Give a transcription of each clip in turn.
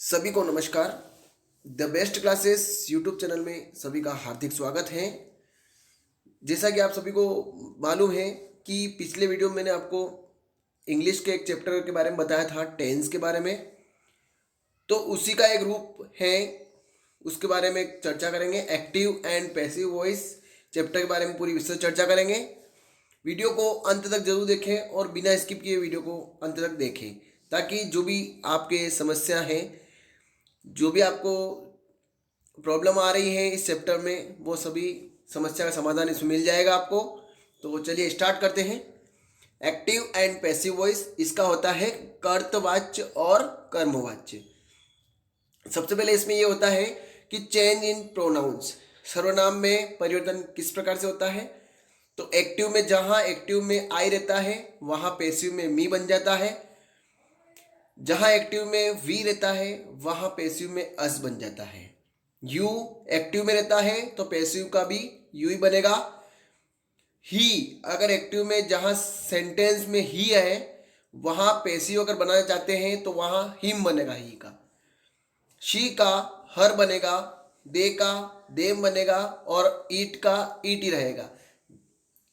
सभी को नमस्कार। The best classes YouTube channel में सभी का हार्दिक स्वागत है। जैसा कि आप सभी को मालूम है कि पिछले वीडियो में मैंने आपको इंग्लिश के एक चैप्टर के बारे में बताया था, टेंस के बारे में। तो उसी का एक रूप है, उसके बारे में चर्चा करेंगे। Active and passive voice chapter के बारे में पूरी विस्तृत चर्चा करेंगे। वीडियो को अंत तक जरूर देखें और बिना स्किप किए वीडियो को अंत तक देखें, ताकि जो भी आपके समस्या है, जो भी आपको प्रॉब्लम आ रही है इस चैप्टर में, वो सभी समस्या का समाधान इसमें मिल जाएगा आपको। तो चलिए स्टार्ट करते हैं। एक्टिव एंड पैसिव वॉइस, इसका होता है कर्तवाच्य और कर्मवाच्य। सबसे पहले इसमें ये होता है कि चेंज इन प्रोनाउंस, सर्वनाम में परिवर्तन किस प्रकार से होता है। तो एक्टिव में जहाँ एक्टिव में आई रहता है वहाँ पैसिव में मी बन जाता है। जहाँ एक्टिव में वी रहता है वहाँ पैसिव में अस बन जाता है। यू एक्टिव में रहता है तो पैसिव का भी यू ही बनेगा। ही अगर एक्टिव में जहाँ सेंटेंस में ही है वहाँ पैसिव अगर बनाना चाहते हैं तो वहाँ हिम बनेगा, ही का। शी का हर बनेगा, दे का देम बनेगा और ईट का ईट ही रहेगा।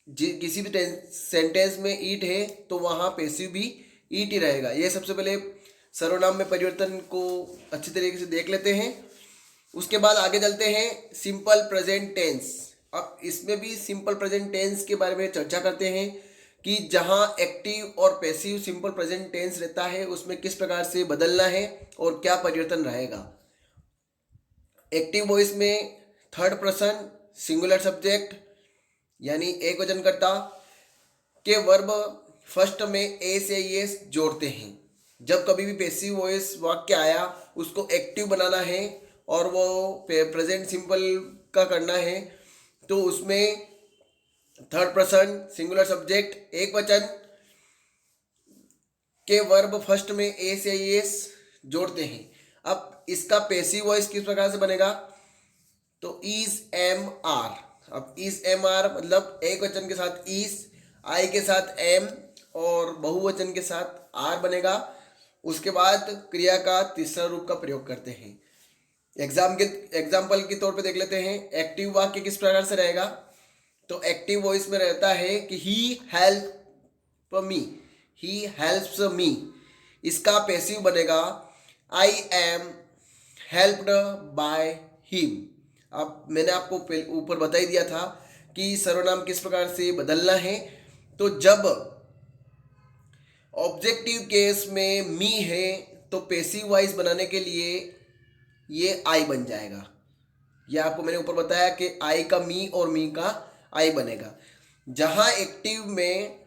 किसी भी सेंटेंस में ईट है तो वहाँ पैसिव भी ईट ही रहेगा। ये सबसे पहले सर्वनाम में परिवर्तन को अच्छी तरीके से देख लेते हैं। उसके बाद आगे चलते हैं सिंपल प्रेजेंट टेंस। अब इसमें भी सिंपल प्रेजेंट टेंस के बारे में चर्चा करते हैं कि जहाँ एक्टिव और पैसिव सिंपल प्रेजेंट टेंस रहता है उसमें किस प्रकार से बदलना है और क्या परिवर्तन रहेगा। एक्टिव वॉइस में थर्ड पर्सन सिंगुलर सब्जेक्ट यानी एक वचनकर्ता के वर्ब फर्स्ट में ए से एस जोड़ते हैं। जब कभी भी पैसिव वॉइस वाक्य आया उसको एक्टिव बनाना है और वो प्रेजेंट सिंपल का करना है, तो उसमें थर्ड पर्सन सिंगुलर सब्जेक्ट एक वचन के वर्ब फर्स्ट में ए से एस जोड़ते हैं। अब इसका पैसिव वॉइस किस प्रकार से बनेगा, तो इज एम आर। अब इज एम आर मतलब एक वचन के साथ इज, आई के साथ एम और बहुवचन के साथ आर बनेगा। उसके बाद क्रिया का तीसरा रूप का प्रयोग करते हैं। एग्जाम्पल के तौर पे देख लेते हैं। एक्टिव वाक्य किस प्रकार से रहेगा, तो एक्टिव वॉइस में रहता है कि ही help me, he helps me. इसका पैसिव बनेगा आई एम हेल्प्ड बाय हिम। अब मैंने आपको ऊपर बता ही दिया था कि सर्वनाम किस प्रकार से बदलना है। तो जब ऑब्जेक्टिव केस में मी है तो पैसिव वॉइस बनाने के लिए ये आई बन जाएगा। ये आपको मैंने ऊपर बताया कि आई का मी और मी का आई बनेगा। जहां एक्टिव में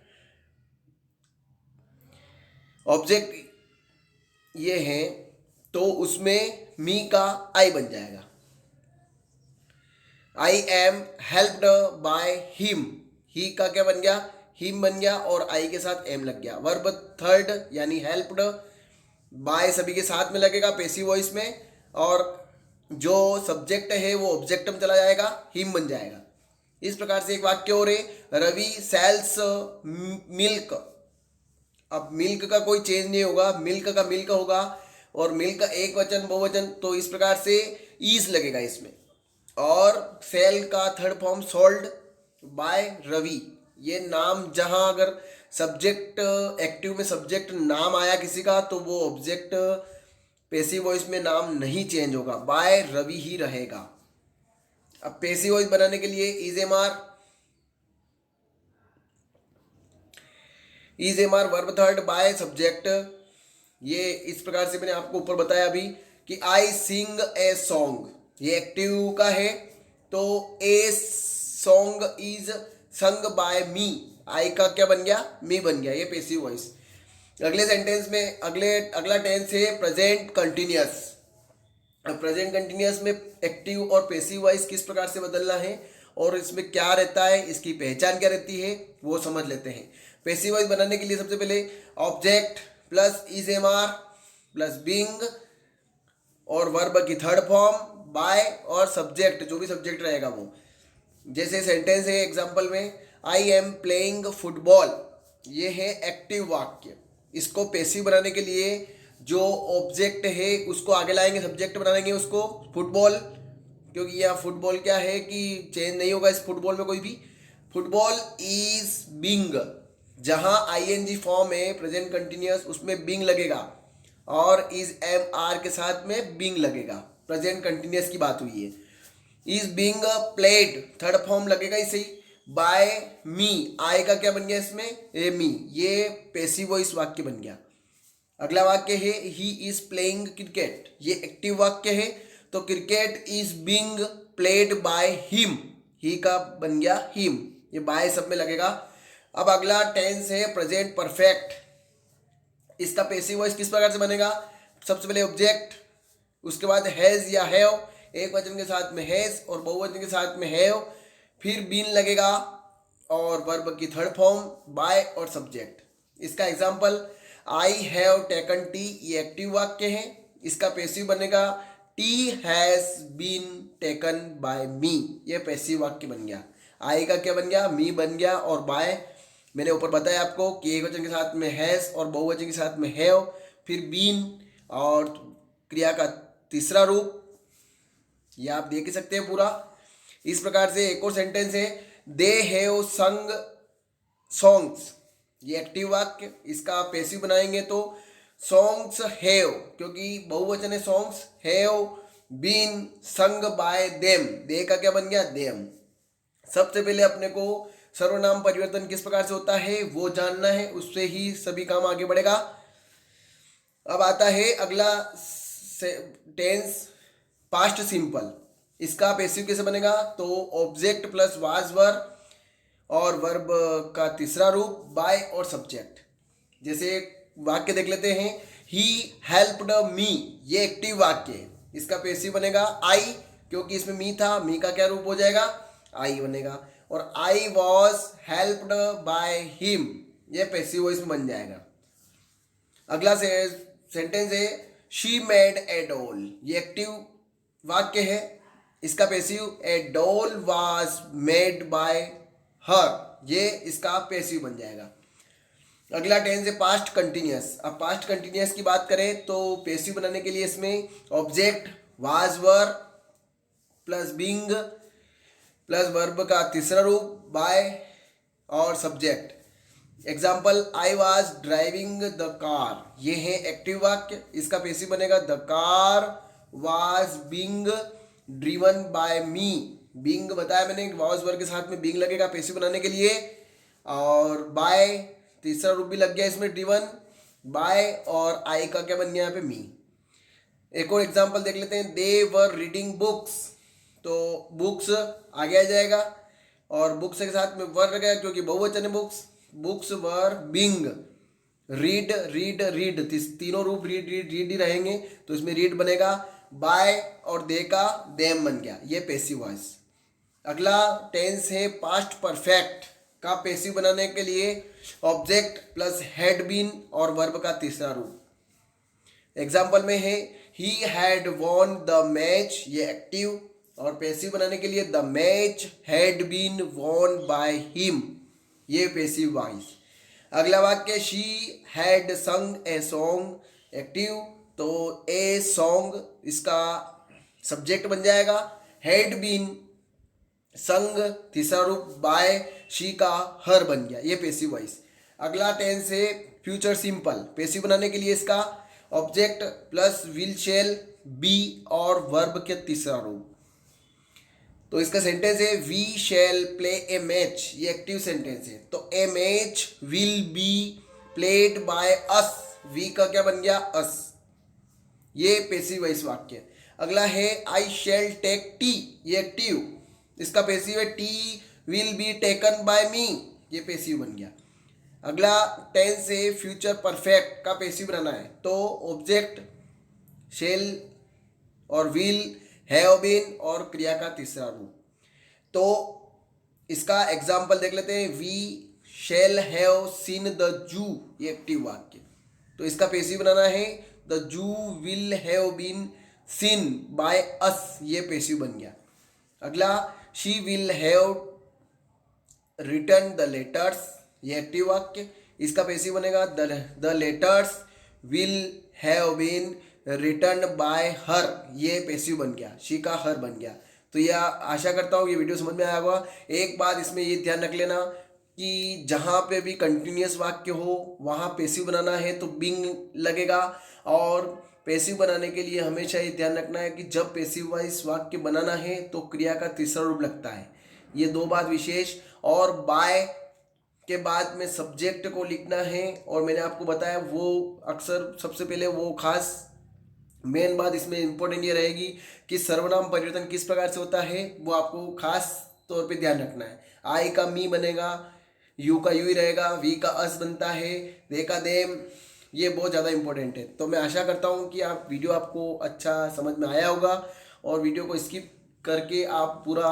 ऑब्जेक्ट ये है तो उसमें मी का आई बन जाएगा। I am helped by him, he का क्या बन गया, हिम बन गया और आई के साथ एम लग गया। वर्ब थर्ड यानी हेल्प्ड, बाय सभी के साथ में लगेगा पैसिव वॉइस में, और जो सब्जेक्ट है वो ऑब्जेक्ट में चला जाएगा, हिम बन जाएगा। इस प्रकार से एक वाक्य और है, रवि सेल्स मिल्क। अब मिल्क का कोई चेंज नहीं होगा, मिल्क का मिल्क होगा और मिल्क का एक वचन बहुवचन, तो इस प्रकार से ईज लगेगा इसमें। और सेल का third form sold by Ravi. ये नाम जहां अगर सब्जेक्ट एक्टिव में सब्जेक्ट नाम आया किसी का तो वो ऑब्जेक्ट पैसिव वॉइस में नाम नहीं चेंज होगा, बाय रवि ही रहेगा। अब पैसिव वॉइस बनाने के लिए is am are verb third by subject. ये इस प्रकार से मैंने आपको ऊपर बताया अभी कि आई सिंग ए सॉन्ग, ये एक्टिव का है तो a song is sung by me, I का क्या बन गया, मी बन गया। ये पैसिव वॉइस। अगले सेंटेंस में अगला टेंस है प्रेजेंट कंटिन्यूअस। प्रेजेंट कंटिन्यूअस में एक्टिव और पैसिव वॉइस किस प्रकार से बदलना है और इसमें क्या रहता है, इसकी पहचान क्या रहती है, वो समझ लेते हैं। पैसिव वॉइस बनाने के लिए सबसे पहले object plus is am are plus being और वर्ब की थर्ड फॉर्म बाय और सब्जेक्ट, जो भी सब्जेक्ट रहेगा वो। जैसे सेंटेंस है एग्जांपल में, आई एम प्लेइंग फुटबॉल, ये है एक्टिव वाक्य। इसको पैसिव बनाने के लिए जो ऑब्जेक्ट है उसको आगे लाएंगे, सब्जेक्ट बनाएंगे उसको फुटबॉल, क्योंकि यह फुटबॉल क्या है कि चेंज नहीं होगा इस फुटबॉल में कोई भी। फुटबॉल इज बिंग, जहां आईएनजी फॉर्म है प्रेजेंट कंटिन्यूअस, उसमें बिंग लगेगा और इज एम आर के साथ में बिंग लगेगा। प्रेजेंट कंटिन्यूअस की बात हुई है। Is being played third form लगेगा इसे बाय मी, आई का क्या बन गया इसमें, ए मी, ये पैसिव वॉइस वाक्य बन गया। अगला वाक्य है ही इज प्लेइंग क्रिकेट, ये एक्टिव वाक्य है, तो cricket is being played by him, he का बन गया हिम, ये बाय सब में लगेगा। अब अगला टेंस है प्रेजेंट परफेक्ट, इसका पैसिव वॉइस किस प्रकार से बनेगा, सबसे पहले ऑब्जेक्ट, उसके बाद हैज या हैव, एक वचन के साथ में हैज और बहुवचन के साथ में हैव, फिर बीन लगेगा और वर्ब की थर्ड फॉर्म बाय और सब्जेक्ट। इसका example I have taken tea, ये एक्टिव वाक्य है, इसका पैसिव बनेगा tea has been taken by me, ये पैसिव वाक्य बन गया। आई का क्या बन गया, मी बन गया, और बाय मैंने ऊपर बताया आपको कि एक वचन के साथ में हैज और बहुवचन के साथ में हैव, फिर बीन और क्रिया का तीसरा रूप, ये आप देख ही सकते हैं पूरा। इस प्रकार से एक और सेंटेंस है दे हैव संग सॉन्ग्स, ये एक्टिव वाक्य, इसका पैसिव बनाएंगे तो सॉन्ग्स हैव, क्योंकि बहुवचन है songs, have been sung by them, they का क्या बन गया, देम। सबसे पहले अपने को सर्वनाम परिवर्तन किस प्रकार से होता है वो जानना है, उससे ही सभी काम आगे बढ़ेगा। अब आता है अगला टेंस पास्ट सिंपल, इसका पैसिव कैसे बनेगा, तो ऑब्जेक्ट प्लस वाज वर और वर्ब का तीसरा रूप बाय और सब्जेक्ट। जैसे वाक्य देख लेते हैं ही हेल्प्ड मी, ये एक्टिव वाक्य है, इसका पैसिव बनेगा आई, क्योंकि इसमें मी था, मी का क्या रूप हो जाएगा, आई बनेगा, और I was helped by him, ये पैसिव वॉइस में बन जाएगा। अगला सेंटेंस है शी मेड ए डॉल, ये एक्टिव वाक्य है, इसका passive A doll was made by her, ये इसका पैसिव बन जाएगा। अगला टेंस है पास्ट कंटिन्यूअस। अब पास्ट कंटिन्यूअस की बात करें तो पैसिव बनाने के लिए इसमें object was were plus being plus verb का तीसरा रूप बाय और subject. Example I was driving the car, ये है एक्टिव वाक्य, इसका पैसिव बनेगा the car was being driven by me, being बताया मैंने, वॉज वर्ब के साथ में बीइंग लगेगा पैसिव बनाने के लिए, और बाय तीसरा रूप भी लग गया इसमें ड्रिवन बाय, और आई का क्या बन गया यहाँ पे मी। एक और एग्जाम्पल देख लेते हैं दे वर रीडिंग बुक्स, तो बुक्स आगे आ जाएगा और बुक्स के साथ में वर लगेगा क्योंकि बहुवचन है books, books were being read read read, तीनों रूप रीड रीड रीड ही रहेंगे, तो इसमें रीड बनेगा बाय और दे का देम बन गया, ये पैसिव वॉइस। अगला टेंस है पास्ट परफेक्ट, का पैसिव बनाने के लिए ऑब्जेक्ट प्लस हैड बीन और वर्ब का तीसरा रूप। एग्जाम्पल में है he had won the match, ये एक्टिव, और पैसिव बनाने के लिए the match had been won by him, ये पैसिव वॉइस। अगला वाक्य शी हैड संग ए सॉन्ग, एक्टिव, तो ए सॉन्ग इसका सब्जेक्ट बन जाएगा, हैड बीन संग तीसरा रूप बाय शी का हर बन गया, ये पैसिव वॉइस। अगला टेंस है फ्यूचर सिंपल, पैसिव बनाने के लिए इसका object plus will shall be और वर्ब के तीसरा रूप। तो इसका सेंटेंस है we shall play a match, ये एक्टिव सेंटेंस है, तो a match will be played by us, we का क्या बन गया अस, ये पैसिव वॉइस वाक्य। अगला है आई शैल टेक टी, ये एक्टिव, इसका पैसिव है tea will be taken by me, ये पैसिव बन गया। अगला टेंस है फ्यूचर परफेक्ट, का पैसिव बनाना है, तो ऑब्जेक्ट शैल और विल हैव बीन और क्रिया का तीसरा रूप। तो इसका एग्जाम्पल देख लेते हैं we shall have seen the zoo, ये एक्टिव वाक्य, तो इसका पैसिव बनाना है the zoo will have been seen by us, ये पैसिव बन गया। अगला she will have return the letters, ये एक्टिव वाक्य, इसका पैसिव बनेगा the letters will have been return by her, ये पैसिव बन गया, शी का हर बन गया। तो यह आशा करता हूँ ये वीडियो समझ में आया होगा। एक बात इसमें ये ध्यान रख लेना कि जहाँ पे भी कंटिन्यूअस वाक्य हो वहाँ पैसिव बनाना है तो बीइंग लगेगा, और पैसिव बनाने के लिए हमेशा ये ध्यान रखना है कि जब पैसिव वाइज वाक्य बनाना है तो क्रिया का तीसरा रूप लगता है। ये दो बात विशेष। और बाय के बाद में सब्जेक्ट को लिखना है, और मैंने आपको बताया वो अक्सर सबसे पहले वो खास मेन बात इसमें इंपॉर्टेंट ये रहेगी कि सर्वनाम परिवर्तन किस प्रकार से होता है, वो आपको खास तौर पे ध्यान रखना है। आई का मी बनेगा, यू का यू ही रहेगा, वी का अस बनता है, दे का देम, ये बहुत ज़्यादा इंपॉर्टेंट है। तो मैं आशा करता हूँ कि आप वीडियो आपको अच्छा समझ में आया होगा, और वीडियो को स्किप करके आप पूरा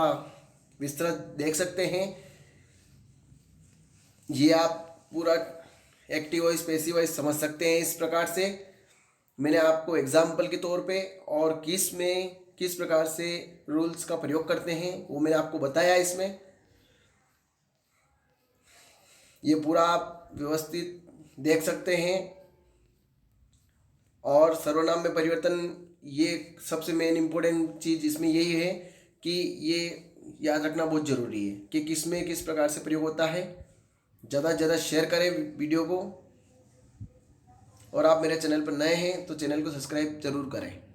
विस्तृत देख सकते हैं। ये आप पूरा एक्टिव वॉइस पैसिव वॉइस समझ सकते हैं। इस प्रकार से मैंने आपको एग्जाम्पल के तौर पे और किस प्रकार से रूल्स का प्रयोग करते हैं वो मैंने आपको बताया। इसमें ये पूरा आप व्यवस्थित देख सकते हैं। और सर्वनाम में परिवर्तन, ये सबसे मेन इम्पोर्टेंट चीज़ इसमें यही है कि ये याद रखना बहुत ज़रूरी है कि किस में किस प्रकार से प्रयोग होता है। ज़्यादा से ज़्यादा शेयर करें वीडियो को, और आप मेरे चैनल पर नए हैं तो चैनल को सब्सक्राइब जरूर करें।